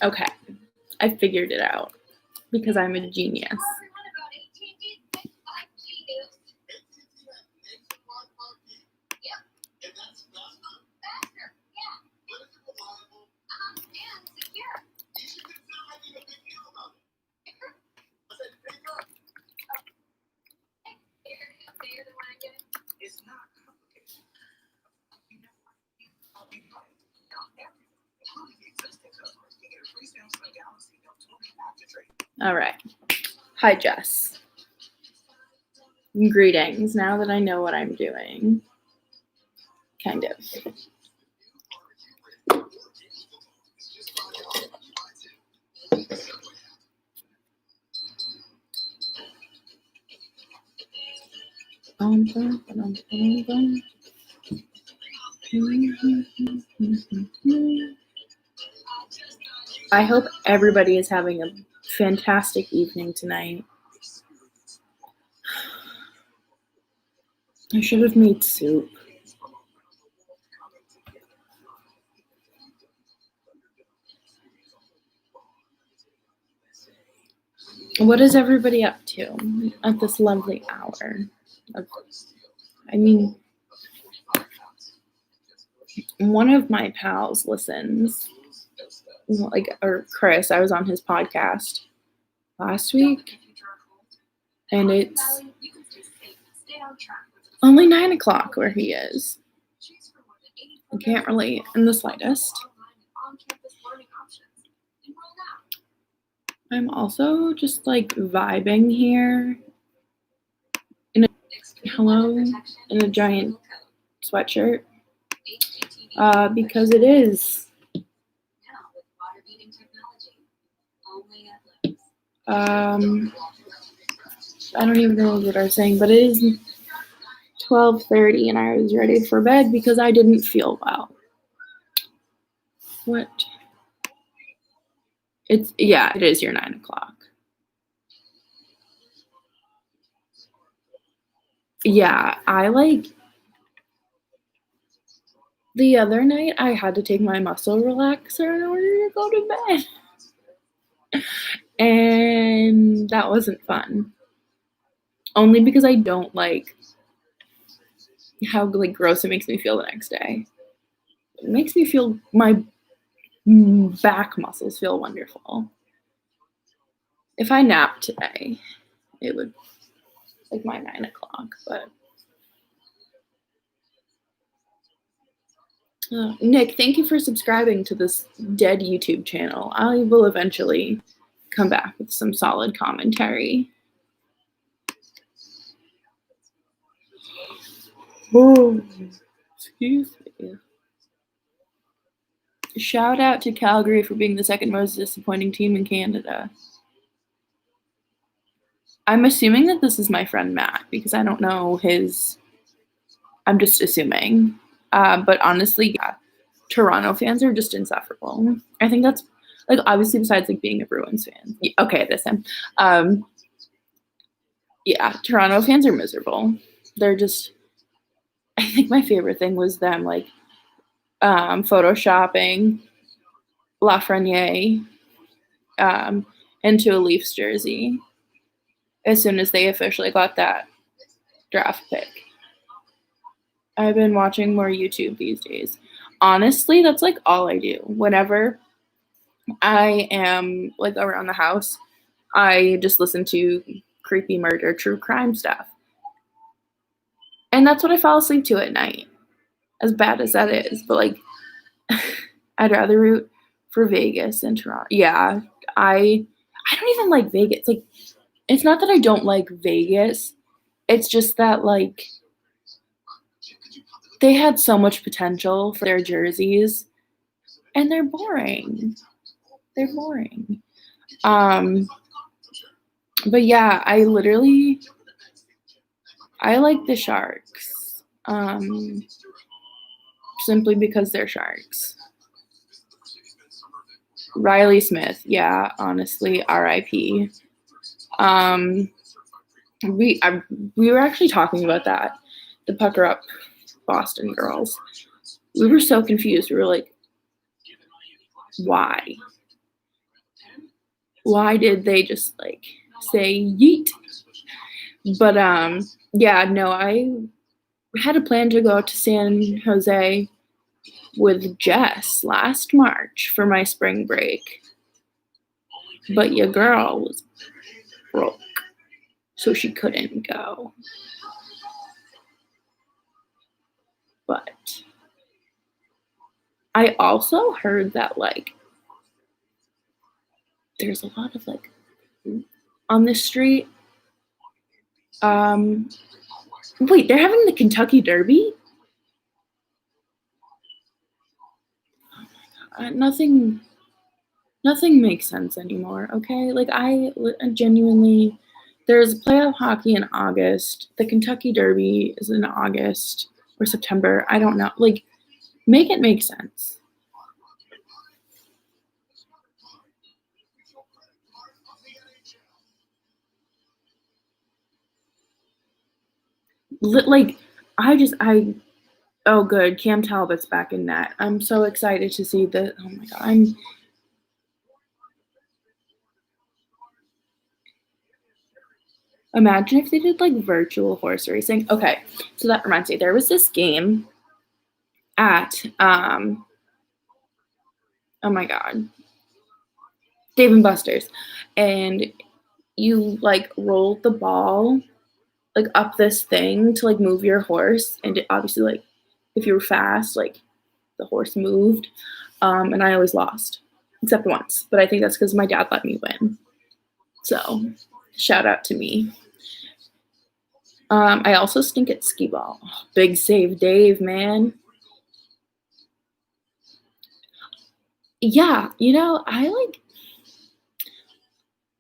Okay, I figured it out because I'm a genius. All right. Hi, Jess. Greetings. Now that I know what I'm doing, kind of. I hope everybody is having a fantastic evening tonight. I should have made soup. What is everybody up to at this lovely hour? I mean, one of my pals listens, or Chris, I was on his podcast last week, and it's only 9 o'clock where he is. I can't relate in the slightest. I'm also just like vibing here in a giant sweatshirt because it is I don't even know what I was saying, but it is 12:30 and I was ready for bed because I didn't feel well. What? It is your 9 o'clock. Yeah, the other night I had to take my muscle relaxer in order to go to bed. And that wasn't fun. Only because I don't like how gross it makes me feel the next day. It makes me feel my back muscles feel wonderful. If I napped today, it would my 9 o'clock, but Nick, thank you for subscribing to this dead YouTube channel. I will eventually come back with some solid commentary. Oh, excuse me. Shout out to Calgary for being the second most disappointing team in Canada. I'm assuming that this is my friend Matt because I don't know his. I'm just assuming. But honestly, yeah, Toronto fans are just insufferable. I think that's obviously besides being a Bruins fan. Okay, this time. Yeah, Toronto fans are miserable. They're just. I think my favorite thing was them photoshopping Lafreniere into a Leafs jersey as soon as they officially got that draft pick. I've been watching more YouTube these days. Honestly, that's all I do. Whenever I am around the house, I just listen to creepy murder, true crime stuff. And that's what I fall asleep to at night. As bad as that is. But I'd rather root for Vegas than Toronto. Yeah, I don't even like Vegas. It's not that I don't like Vegas. It's just that they had so much potential for their jerseys, and they're boring. They're boring. But yeah, I like the Sharks. Simply because they're Sharks. Riley Smith, yeah, honestly, R.I.P. We were actually talking about that, the Pucker Up Boston girls. We were so confused. We were like, why? Why did they just like say yeet? But yeah, no, I had a plan to go out to San Jose with Jess last March for my spring break. But your girl was broke, so she couldn't go. But I also heard that like there's a lot of like on this street. Wait, they're having the Kentucky Derby? Nothing makes sense anymore, okay? Like I genuinely there's playoff hockey in August. The Kentucky Derby is in August or September. I don't know. Like make it make sense. Like I oh good, Cam Talbot's back in net. I'm so excited to see the oh my god. Imagine if they did like virtual horse racing. Okay, so that reminds me, there was this game at oh my god, Dave and Buster's, and you like rolled the ball like up this thing to like move your horse, and it obviously like if you were fast, like the horse moved, and I always lost except once, but I think that's because my dad let me win. So shout out to me. I also stink at skee ball. Oh, big save, Dave, man. Yeah, I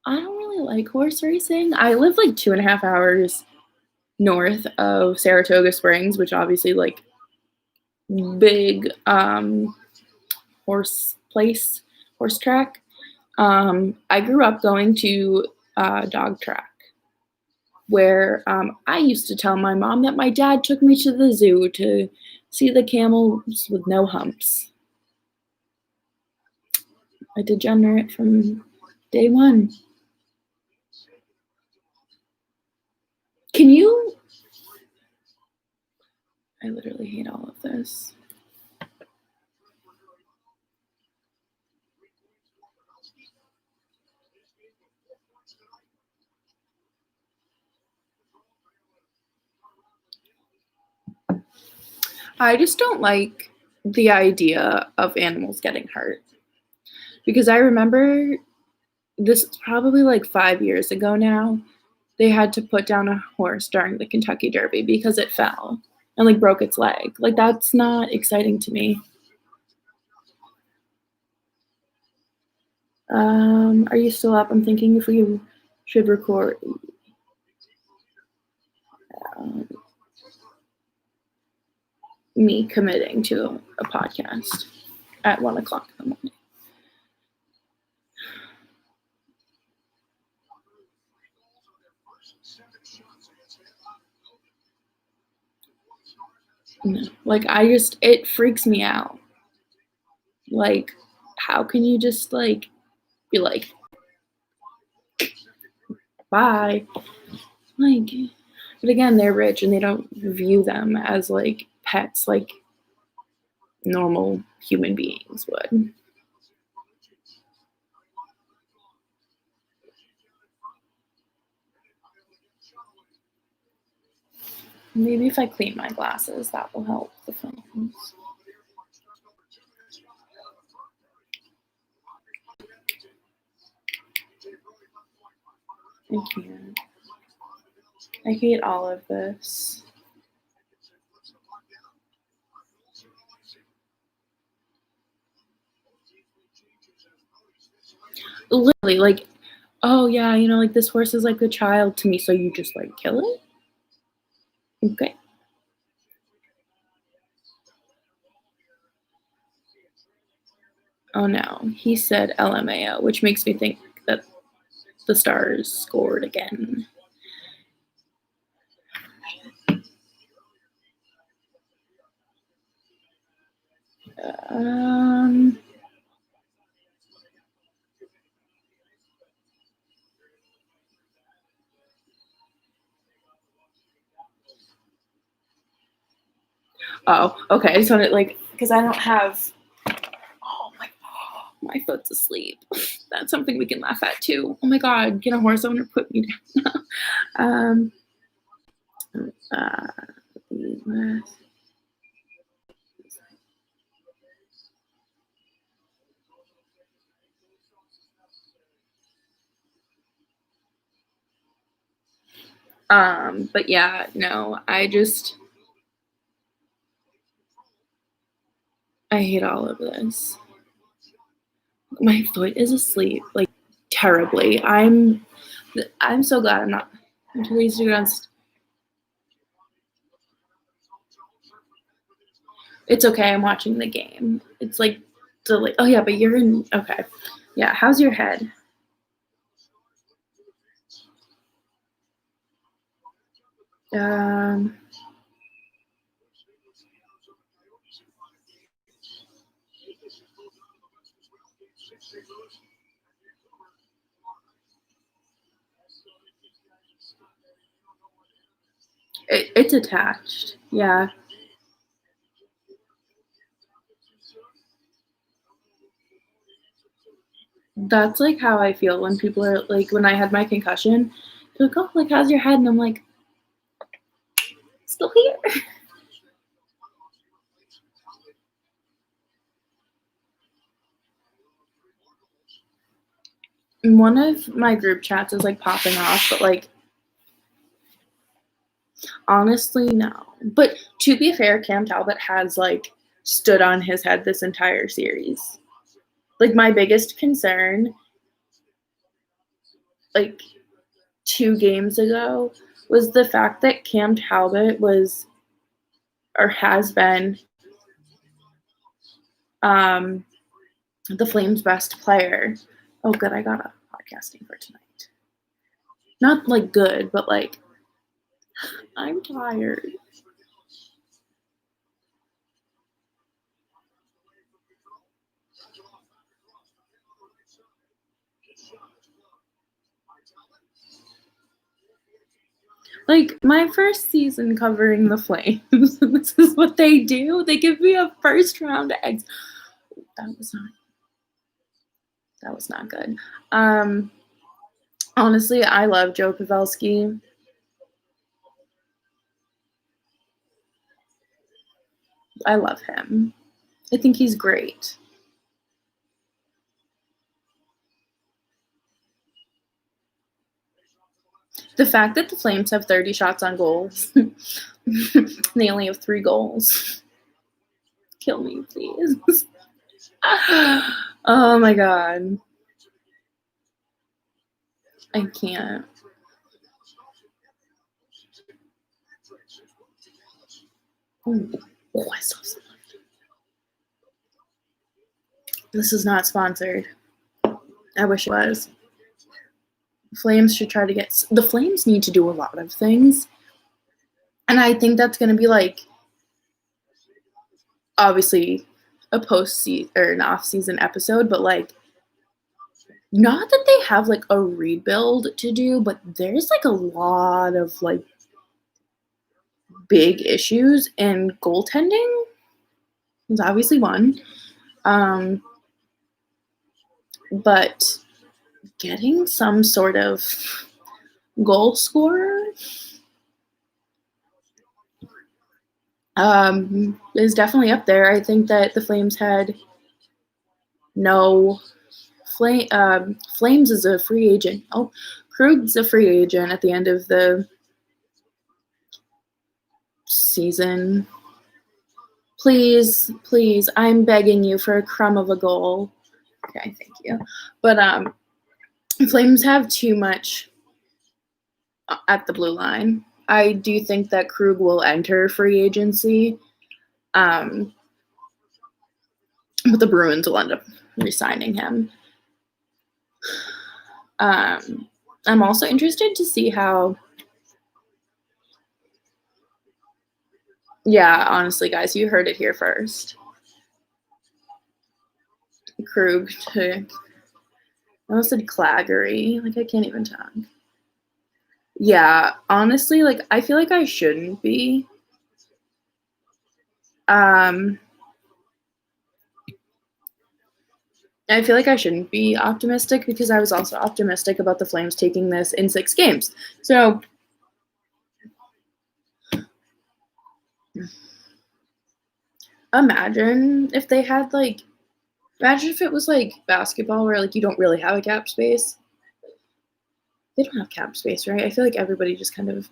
don't really like horse racing. I live like 2.5 hours north of Saratoga Springs, which obviously like big horse place, horse track. I grew up going to dog track where I used to tell my mom that my dad took me to the zoo to see the camels with no humps. A degenerate from day one. Can you? I literally hate all of this. I just don't like the idea of animals getting hurt. Because I remember this is probably like 5 years ago now. They had to put down a horse during the Kentucky Derby because it fell and like broke its leg. Like that's not exciting to me. Are you still up? I'm thinking if we should record. Um, Me committing to a podcast at 1:00 in the morning. No. Like it freaks me out. Like, how can you just like be like, bye? Like, but again, they're rich and they don't view them as like pets, like normal human beings would. Maybe if I clean my glasses, that will help the phones. I can't. I hate all of this. Literally, like, oh yeah, like this horse is like a child to me, so you just like kill it? Okay. Oh no, he said LMAO, which makes me think that the Stars scored again. Um, oh, okay. I just wanted like because I don't have. Oh my foot's asleep. That's something we can laugh at too. Oh my god, get a horse owner, put me down. um, uh, but yeah, no, I hate all of this. My foot is asleep, like terribly. I'm so glad I'm too lazy to go down. It's okay. I'm watching the game. It's like oh yeah, but you're in. Okay, yeah. How's your head? Um, it's attached. Yeah. That's like how I feel when people are like when I had my concussion. They're like, oh, like how's your head? And I'm like, still here. And one of my group chats is like popping off, but like honestly, no. But to be fair, Cam Talbot has like stood on his head this entire series. Like my biggest concern, like 2 games ago, was the fact that Cam Talbot was or has been um the Flames' best player. Oh, good, I got a podcasting for tonight. Not like good, but like I'm tired. Like my first season covering the Flames, this is what they do. They give me a first round eggs. That was not. That was not good. Honestly, I love Joe Pavelski. I love him. I think he's great. The fact that the Flames have 30 shots on goal, they only have 3 goals. Kill me, please. Oh my god. I can't. Oh, I saw some. This is not sponsored. I wish it was. Flames should try to get. The Flames need to do a lot of things. And I think that's going to be like, obviously, a post-season or an off-season episode, but like, not that they have like a rebuild to do, but there's like a lot of like big issues, and goaltending is obviously one. But getting some sort of goal scorer is definitely up there. I think that the Flames had no Flames is a free agent. Oh, Krug's a free agent at the end of the season. Please, please, I'm begging you for a crumb of a goal. Okay, thank you. But Flames have too much at the blue line. I do think that Krug will enter free agency. But the Bruins will end up re-signing him. I'm also interested to see how. Yeah, honestly, guys, you heard it here first. Krug to, I almost said Claggery. Like, I can't even talk. Yeah, honestly, like, I feel like I shouldn't be. I feel like I shouldn't be optimistic because I was also optimistic about the Flames taking this in 6 games. So, imagine if they had, like, imagine if it was like basketball where, like, you don't really have a cap space. They don't have cap space, right? I feel like everybody just kind of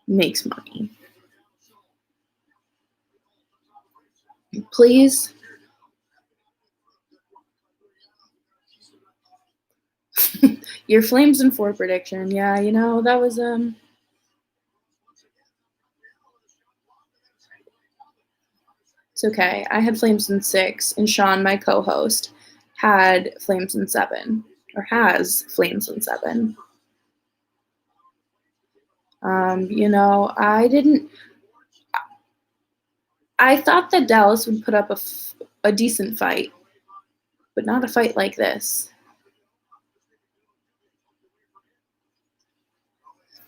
makes money. Please. Your Flames in 4 prediction. Yeah, that was it's okay. I had Flames in 6, and Sean, my co-host, had Flames in 7, or has Flames in 7. I thought that Dallas would put up a decent fight, but not a fight like this.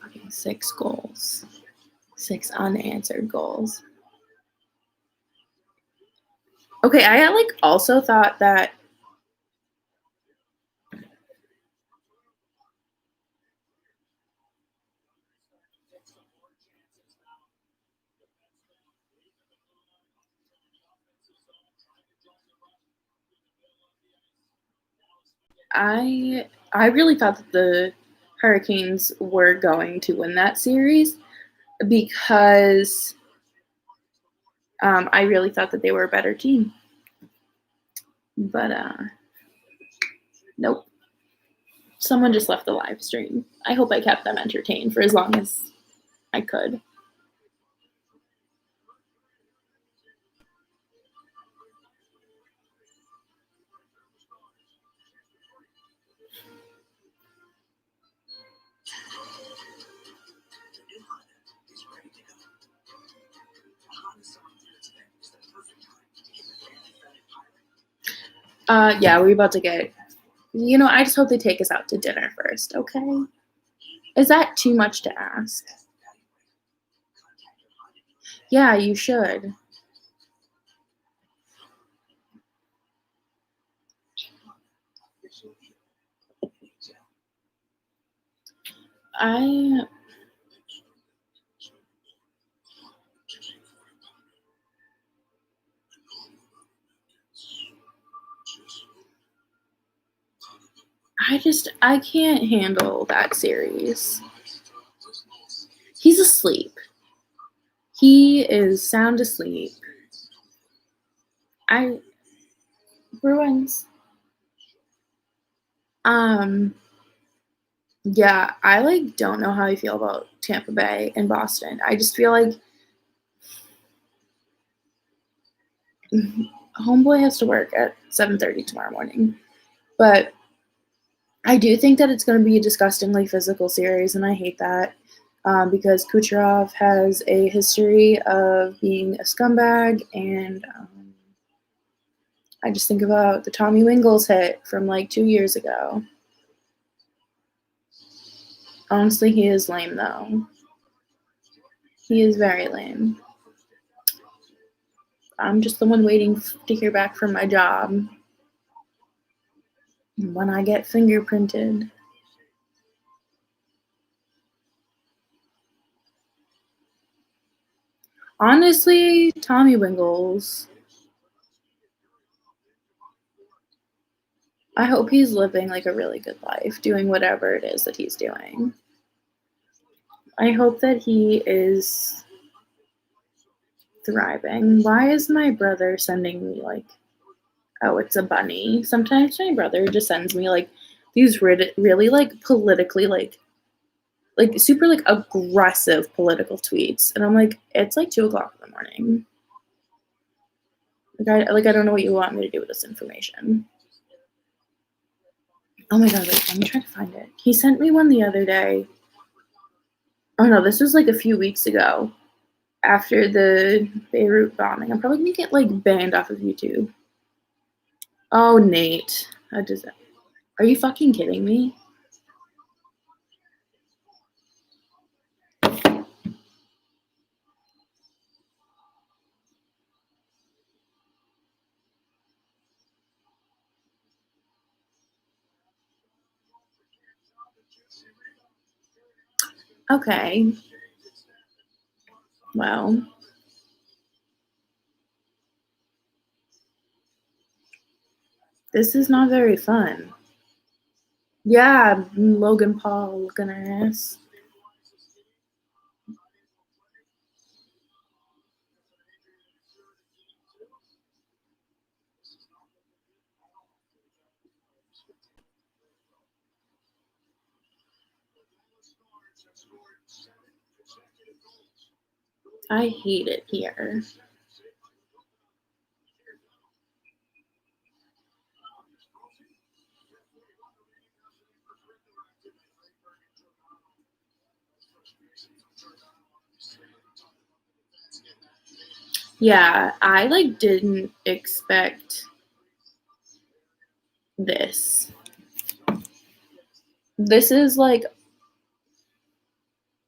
Fucking 6 goals. 6 unanswered goals. Okay, I also thought that I really thought that the Hurricanes were going to win that series because I really thought that they were a better team. But nope. Someone just left the live stream. I hope I kept them entertained for as long as I could. Yeah, we're about to get. I just hope they take us out to dinner first, okay? Is that too much to ask? Yeah, you should. I can't handle that series. He's asleep. He is sound asleep. Bruins. Yeah, I don't know how I feel about Tampa Bay and Boston. I just feel like homeboy has to work at 7:30 tomorrow morning. But I do think that it's going to be a disgustingly physical series, and I hate that because Kucherov has a history of being a scumbag, and I just think about the Tommy Wingles hit from 2 years ago. Honestly, he is lame, though. He is very lame. I'm just the one waiting to hear back from my job when I get fingerprinted. Honestly, Tommy Wingles. I hope he's living a really good life, doing whatever it is that he's doing. I hope that he is thriving. Why is my brother sending me oh, it's a bunny? Sometimes my brother just sends me these really politically super aggressive political tweets, and I'm it's 2:00 in the morning. I don't know what you want me to do with this information. Oh my god, wait, let me try to find it. He sent me one the other day. Oh no, this was a few weeks ago after the Beirut bombing. I'm probably gonna get banned off of YouTube. Oh, Nate. How does that? Are you fucking kidding me? Okay. Well, this is not very fun. Yeah, Logan Paul looking ass. I hate it here. Yeah, I like didn't expect this. This is like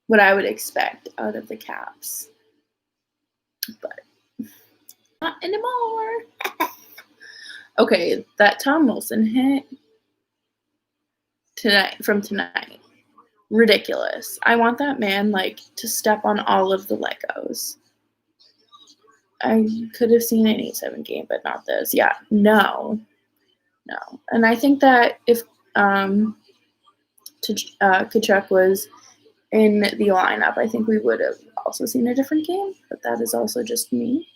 what I would expect out of the Caps. But not anymore. Okay, that Tom Wilson hit tonight. Ridiculous. I want that man like to step on all of the Legos. I could have seen an 8-7 game, but not this. Yeah, no. And I think that if Tkachuk was in the lineup, I think we would have also seen a different game, but that is also just me.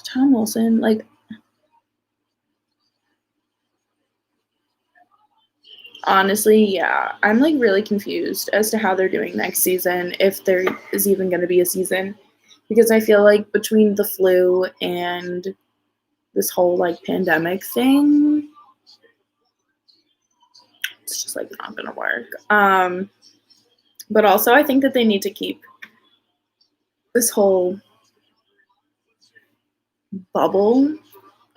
Tom Wilson, like, honestly, yeah, I'm like really confused as to how they're doing next season, if there is even going to be a season, because I feel like between the flu and this whole like pandemic thing, it's just like not going to work. But also, I think that they need to keep this whole bubble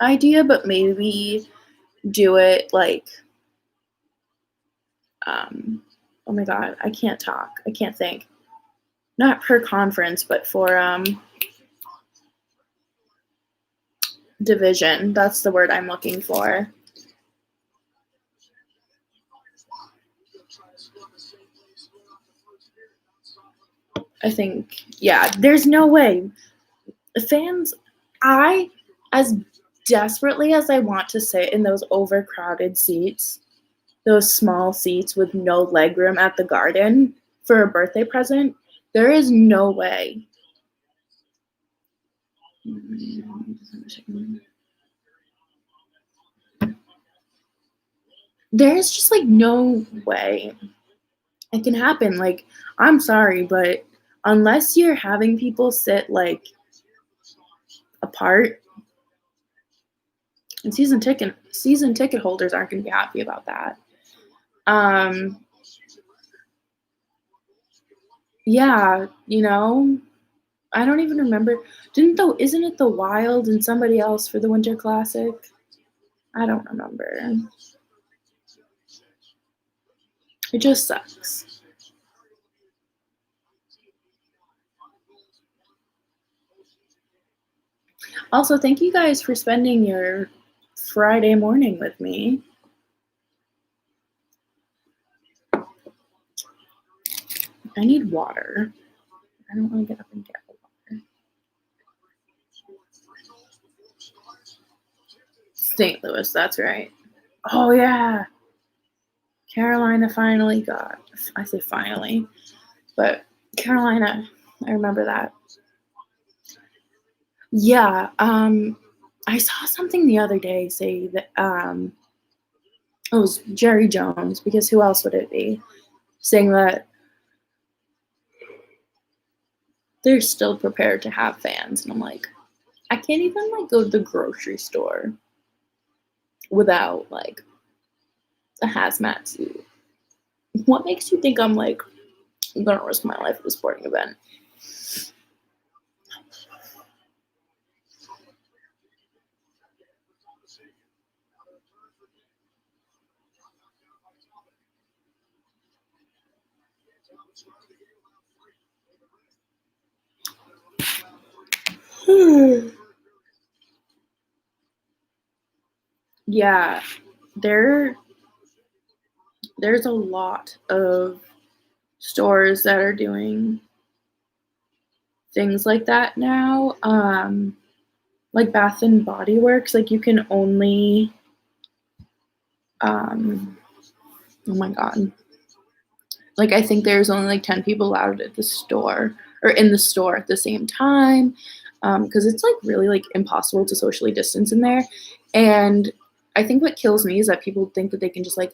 idea, but maybe do it like, oh my god, I can't talk. I can't think. Not per conference, but for division. That's the word I'm looking for. I think, yeah, there's no way. Fans, as desperately as I want to sit in those overcrowded seats, those small seats with no legroom at the Garden for a birthday present, there is no way. There's just like no way it can happen. Like, I'm sorry, but unless you're having people sit like apart, and season ticket holders aren't going to be happy about that. Yeah, I don't even remember. Isn't it the Wild and somebody else for the Winter Classic? I don't remember. It just sucks. Also, thank you guys for spending your Friday morning with me. I need water. I don't want to get up and get water. St. Louis, that's right. Oh, yeah. Carolina finally got, I say finally, but Carolina, I remember that. Yeah, I saw something the other day say that it was Jerry Jones, because who else would it be, saying that they're still prepared to have fans, and I'm like, I can't even like go to the grocery store without like a hazmat suit. What makes you think I'm like gonna risk my life at a sporting event? Yeah, there there's a lot of stores that are doing things like that now. Like Bath and Body Works, like you can only um oh my god. Like I think there's only like 10 people allowed at the store or in the store at the same time. Because it's like really like impossible to socially distance in there. And I think what kills me is that people think that they can just like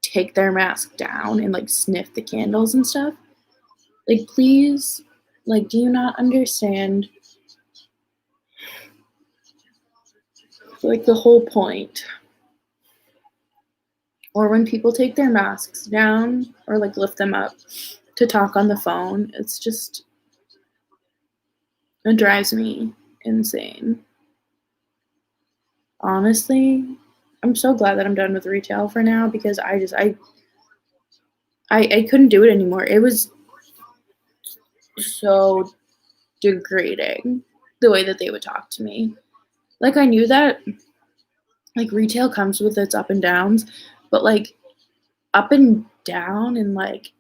take their mask down and like sniff the candles and stuff. Like, please, like, do you not understand like the whole point? Or when people take their masks down or like lift them up to talk on the phone, it drives me insane. Honestly, I'm so glad that I'm done with retail for now because I couldn't do it anymore. It was so degrading the way that they would talk to me. Like I knew that like retail comes with its up and downs, but like up and down in like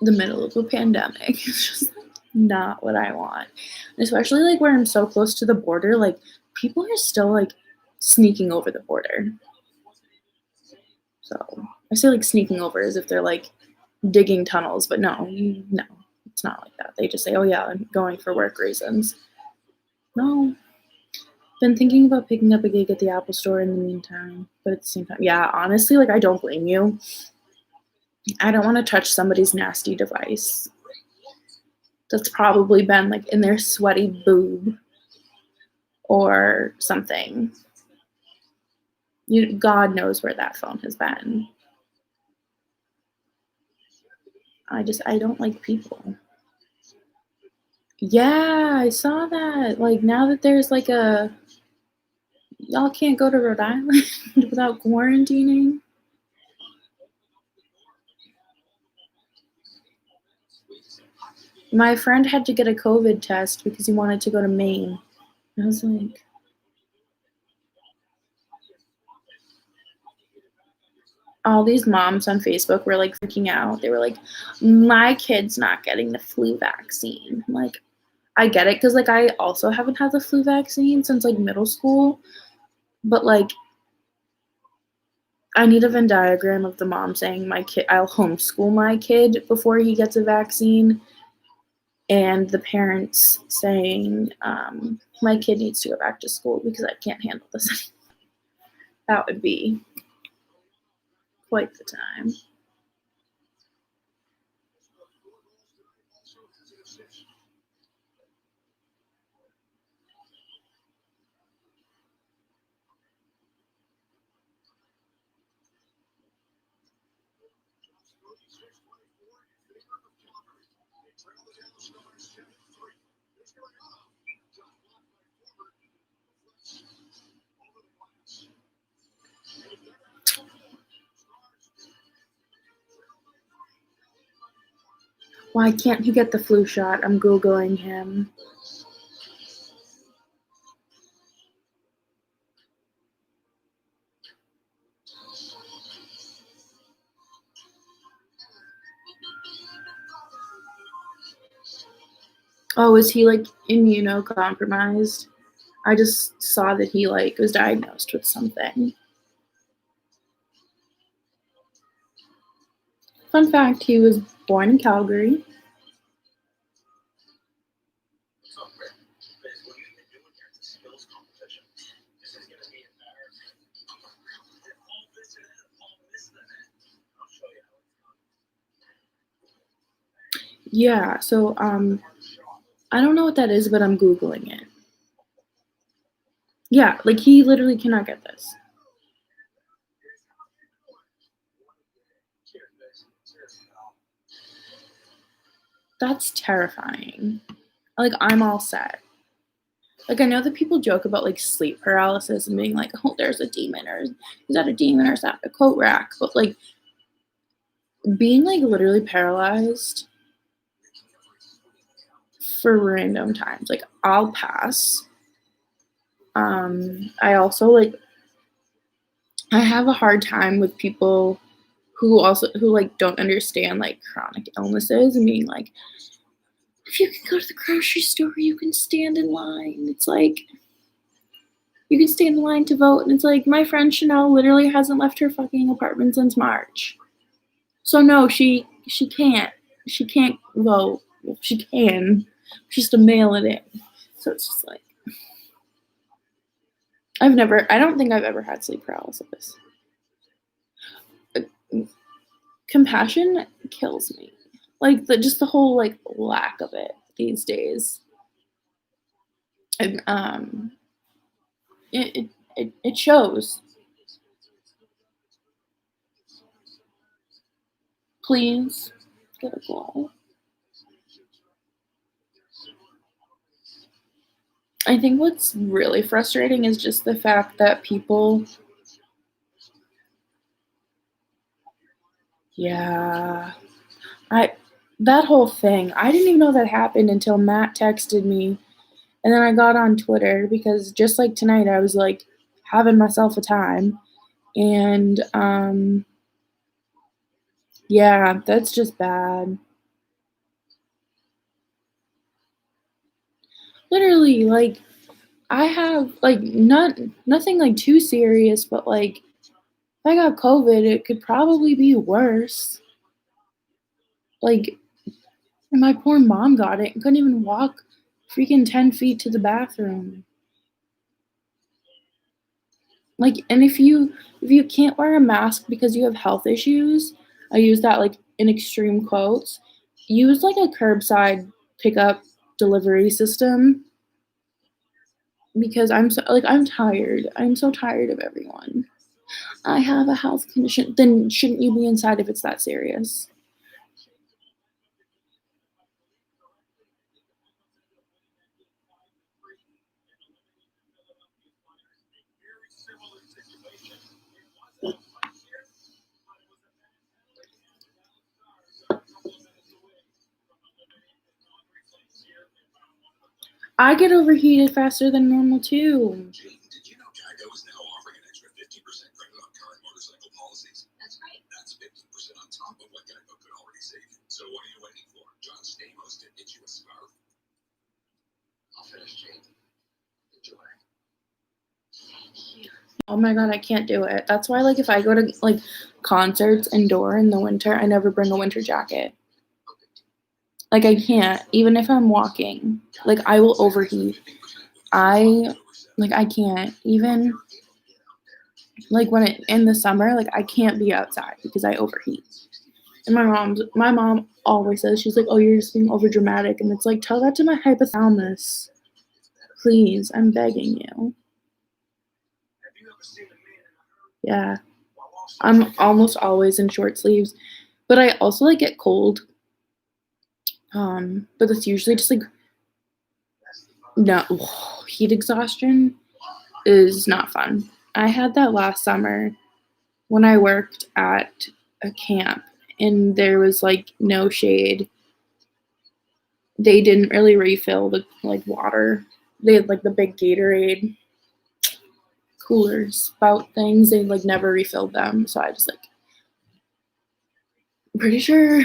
the middle of a pandemic is just not what I want. Especially like where I'm so close to the border, like people are still like sneaking over the border. So I say like sneaking over as if they're like digging tunnels, but no, it's not like that. They just say, "Oh yeah, I'm going for work reasons." No, been thinking about picking up a gig at the Apple Store in the meantime, but at the same time, yeah, honestly, like I don't blame you. I don't want to touch somebody's nasty device that's probably been like in their sweaty boob or something. God knows where that phone has been. I don't like people. Yeah, I saw that. Like now that there's like a y'all can't go to Rhode Island without quarantining. My friend had to get a COVID test because he wanted to go to Maine. I was like, all these moms on Facebook were like freaking out. They were like, my kid's not getting the flu vaccine. I'm like, I get it because like I also haven't had the flu vaccine since like middle school, but like I need a Venn diagram of the mom saying my kid I'll homeschool my kid before he gets a vaccine and the parents saying my kid needs to go back to school because I can't handle this. That would be quite the time. Why can't he get the flu shot? I'm Googling him. Oh, is he like immunocompromised? I just saw that he like was diagnosed with something. Fun fact, he was born in Calgary. Yeah, so I don't know what that is, but I'm Googling it. Yeah, like he literally cannot get this. That's terrifying. Like I'm all set. Like, I know that people joke about, like, sleep paralysis and being like, "Oh, there's a demon," or, "Is that a demon," or, "Is that a coat rack?" But, like, being, like, literally paralyzed for random times, like, I'll pass. I also, like, I have a hard time with people who, like, don't understand, like, chronic illnesses and being like, "If you can go to the grocery store, you can stand in line." It's like, you can stand in line to vote, and it's like, my friend Chanel literally hasn't left her fucking apartment since March. So no, she can't. She can't vote. Well, she can. She has to mail it in. So it's just like, I don't think I've ever had sleep paralysis. Uh, Compassion kills me. Like, just the whole, like, lack of it these days. And, it shows. Please get a goal. I think what's really frustrating is just the fact that people, yeah, I that whole thing, I didn't even know that happened until Matt texted me, and then I got on Twitter because just like tonight, I was like having myself a time, and yeah, that's just bad. Literally, like, I have like nothing like too serious, but like, if I got COVID, it could probably be worse. Like, my poor mom got it and couldn't even walk freaking 10 feet to the bathroom. Like, and if you can't wear a mask because you have health issues, I use that like in extreme quotes, use like a curbside pickup delivery system because I'm tired. I'm so tired of everyone. I have a health condition. Then shouldn't you be inside if it's that serious? I get overheated faster than normal too. Oh my god, I can't do it. That's why, like, if I go to like concerts indoor in the winter, I never bring a winter jacket. Like, I can't, even if I'm walking. Like, I will overheat. I I can't even like when it in the summer, like I can't be outside because I overheat. And my mom always says, she's like, "Oh, you're just being over dramatic," and it's like, tell that to my hypothalamus, please. I'm begging you. Yeah, I'm almost always in short sleeves, but I also like get cold. But it's usually just like, no, heat exhaustion is not fun. I had that last summer when I worked at a camp and there was like no shade. They didn't really refill the like water. They had like the big Gatorade cooler spout things. They like never refilled them. So I just like, pretty sure,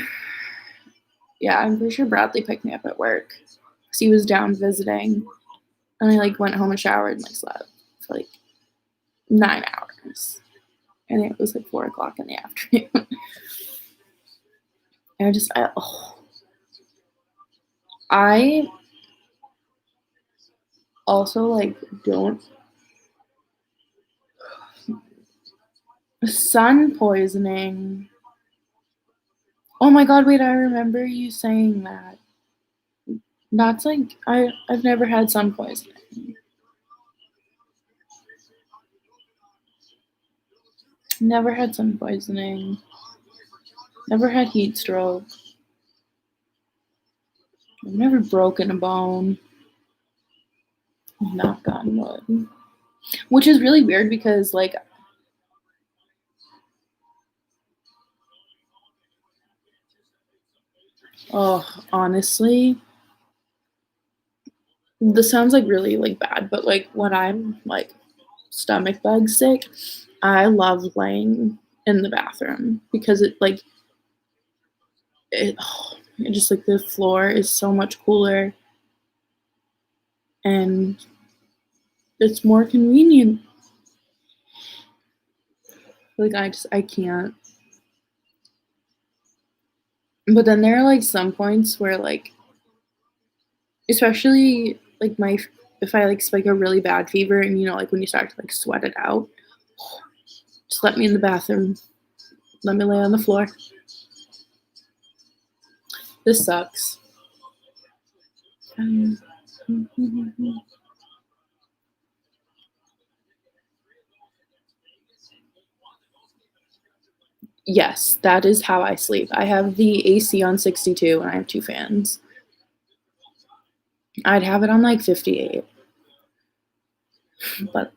yeah, I'm pretty sure Bradley picked me up at work because he was down visiting. And I like went home and showered and like slept for like 9 hours. And it was like 4 o'clock in the afternoon. And I also like don't, sun poisoning. Oh my god, wait, I remember you saying that. That's like, I've never had sun poisoning. Never had sun poisoning. Never had heat stroke. I've never broken a bone. Knock on wood. Which is really weird because, like, oh, honestly, this sounds like really like bad, but like when I'm like stomach bug sick, I love laying in the bathroom because it just like the floor is so much cooler and it's more convenient. Like I can't. But then there are like some points where like especially like my if I like spike a really bad fever and like when you start to like sweat it out, just let me in the bathroom. Let me lay on the floor. This sucks. Yes, that is how I sleep. I have the AC on 62 and I have 2 fans. I'd have it on like 58. But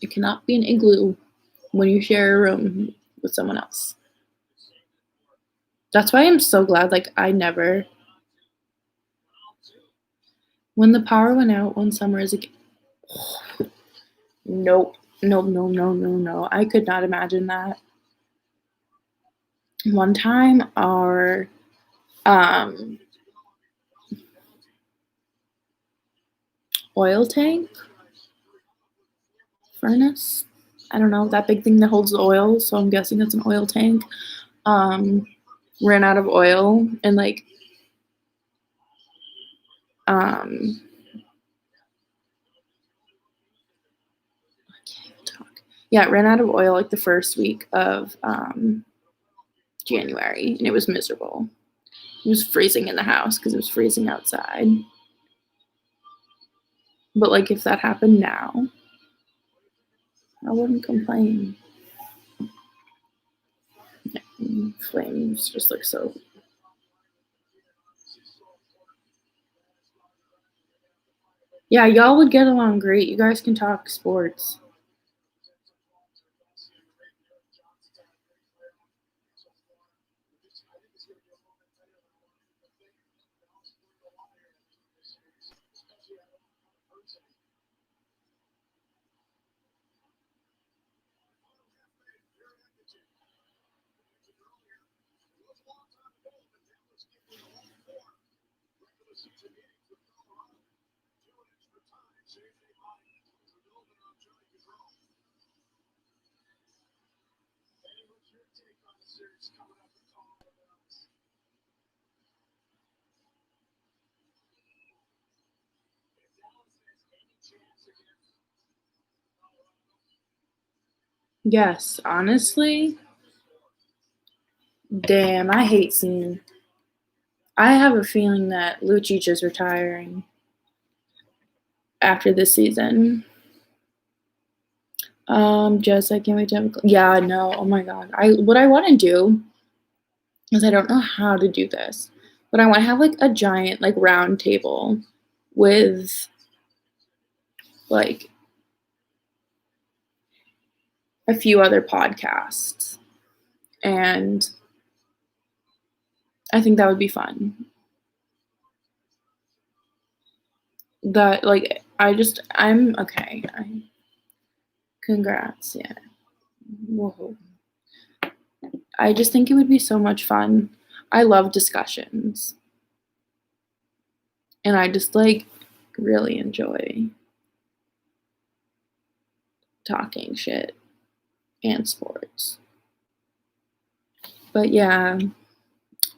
it cannot be an igloo when you share a room with someone else. That's why I'm so glad like I never when the power went out one summer as a nope. Nope, no, no, no, no. I could not imagine that. One time our um oil tank furnace. I don't know, that big thing that holds the oil, so I'm guessing it's an oil tank. Ran out of oil and like um I can't even talk. Yeah, it ran out of oil like the first week of January and it was miserable. It was freezing in the house because it was freezing outside. But like if that happened now, I wouldn't complain. Flames just look so. Yeah, y'all would get along great. You guys can talk sports. Yes, honestly, damn, I hate seeing. I have a feeling that Lucic is retiring after this season. Just I can't wait to have. Yeah, no, oh my god. What I want to do is I don't know how to do this, but I want to have like a giant like round table with like a few other podcasts, and I think that would be fun. That like I'm okay. Congrats, yeah. Whoa. I just think it would be so much fun. I love discussions. And I just like really enjoy talking shit and sports. But yeah,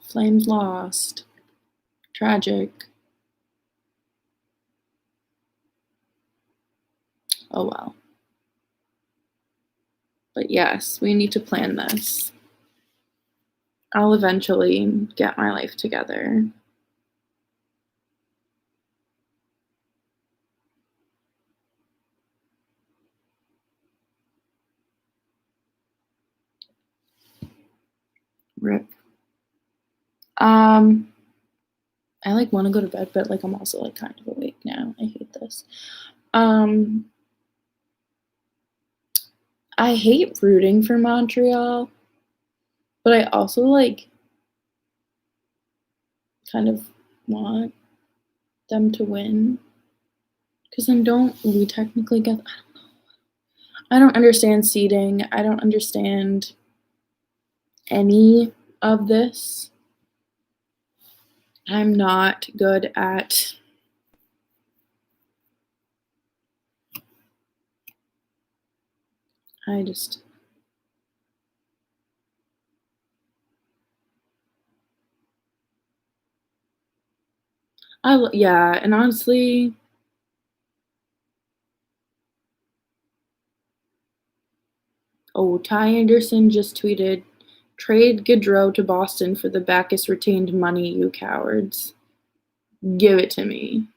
Flames lost. Tragic. Oh well. But yes, we need to plan this. I'll eventually get my life together. Rip. I like want to go to bed, but like I'm also like kind of awake now. I hate this. Um, I hate rooting for Montreal, but I also like kind of want them to win because then don't we technically get? I don't understand seeding. I don't understand any of this. I'm not good at I just yeah, and honestly, oh, Ty Anderson just tweeted, "Trade Gaudreau to Boston for the Backus retained money, you cowards. Give it to me."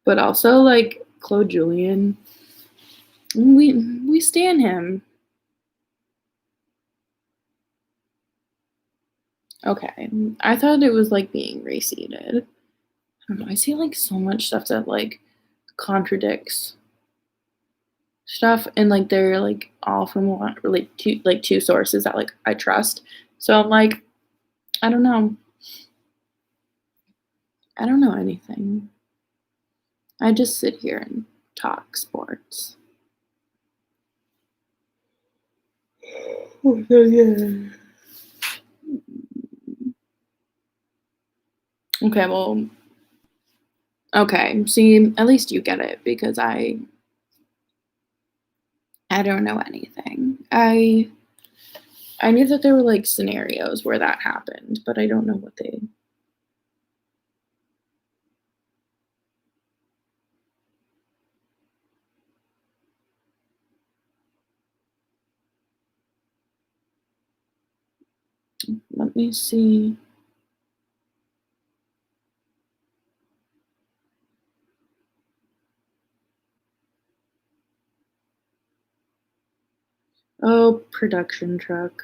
But also, like Claude Julien, we stan him. Okay, I thought it was like being reseeded. I don't know. I see like so much stuff that like contradicts stuff, and like they're like all from one, like two sources that like I trust. So I'm like, I don't know. I don't know anything. I just sit here and talk sports. Okay, well, okay. See, at least you get it because I don't know anything. I knew that there were like scenarios where that happened, but I don't know what they. Let me see. Oh, production truck.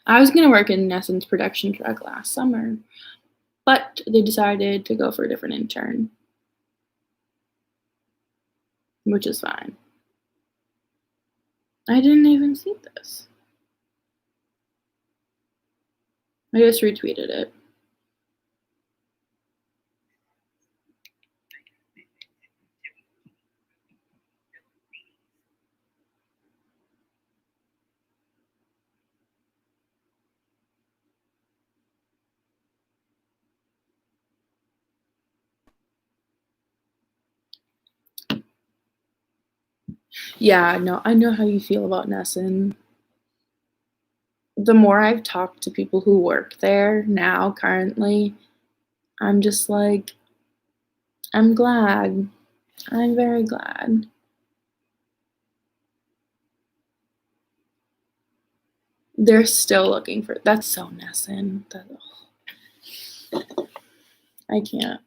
I was gonna work in NESN's production truck last summer, but they decided to go for a different intern, which is fine. I didn't even see this. I just retweeted it. Yeah, no, I know how you feel about NESN. The more I've talked to people who work there now, currently, I'm just like, I'm glad. I'm very glad. They're still looking for that's so NESN. I can't.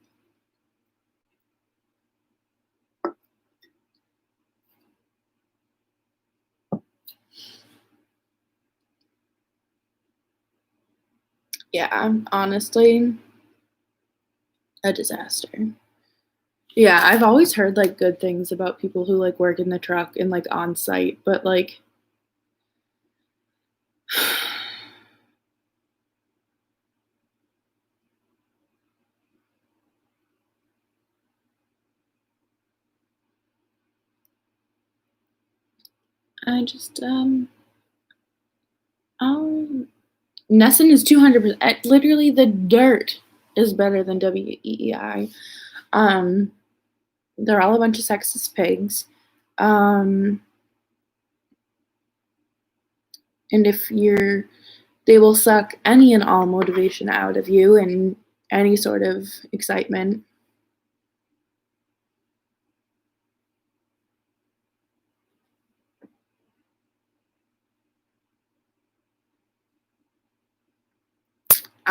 Yeah, honestly, a disaster. Yeah, I've always heard like good things about people who like work in the truck and like on site, but like I just NESN is 200%. Literally, the dirt is better than WEEI. Um, they're all a bunch of sexist pigs. And if they will suck any and all motivation out of you and any sort of excitement.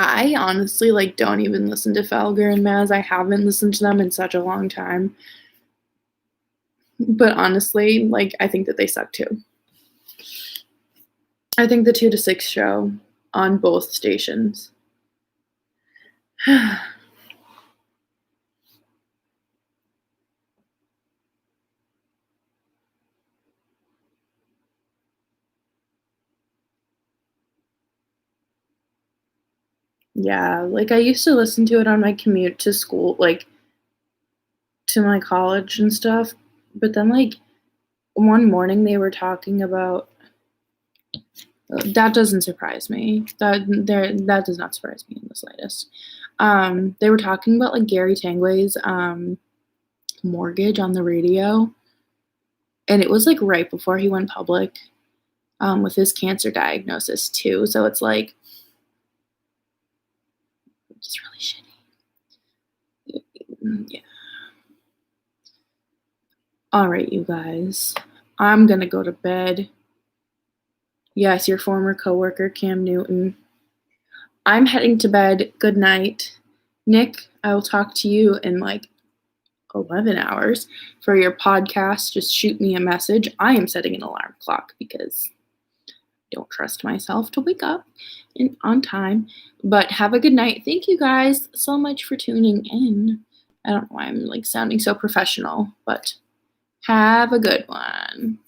I honestly like don't even listen to Felger and Maz. I haven't listened to them in such a long time. But honestly, like I think that they suck too. I think the 2 to 6 show on both stations Yeah, like, I used to listen to it on my commute to school, like, to my college and stuff, but then, like, one morning they were talking about that doesn't surprise me. That does not surprise me in the slightest. They were talking about, like, Gary Tanguay's, mortgage on the radio, and it was, like, right before he went public, with his cancer diagnosis too, so it's, like, just really shitty. Yeah. Alright, you guys. I'm gonna go to bed. Yes, your former coworker, Cam Newton. I'm heading to bed. Good night. Nick, I will talk to you in, like, 11 hours for your podcast. Just shoot me a message. I am setting an alarm clock because I don't trust myself to wake up on time. But have a good night. Thank you guys so much for tuning in. I don't know why I'm, like, sounding so professional, but have a good one.